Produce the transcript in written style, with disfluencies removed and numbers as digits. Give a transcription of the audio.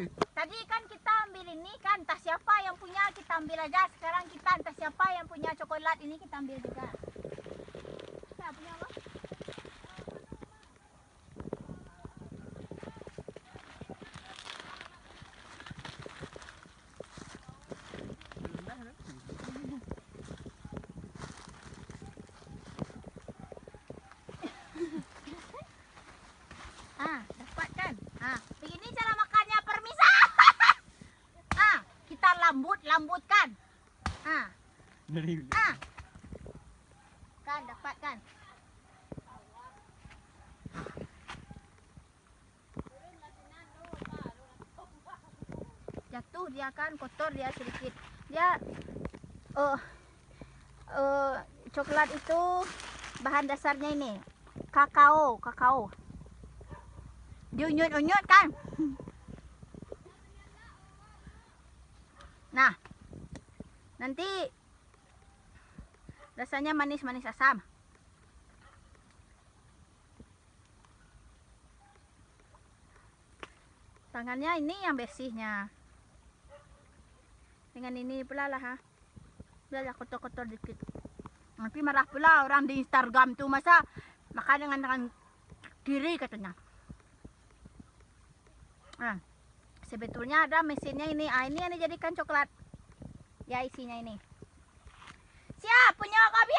Tadi kan kita ambil ini kan, entah siapa yang punya kita ambil aja. Sekarang kita entah siapa yang punya coklat ini kita ambil juga. Saya punya apa? Dapat kan? Begini cara makannya permisa. Kita lambutkan. Kan dapat kan? Jatuh dia kan, kotor dia sedikit. Dia coklat itu bahan dasarnya ini kakao. Diunyut-unyut kan? Nah, nanti rasanya manis-manis asam. Tangannya ini yang bersihnya. Dengan ini pula lah Udah kotor-kotor dikit. Nanti marah pula orang di Instagram tuh, masa makan dengan tangan kiri katanya. Sebetulnya ada mesinnya ini. Ini yang dijadikan coklat. Ya isinya ini. Siap punya kopi.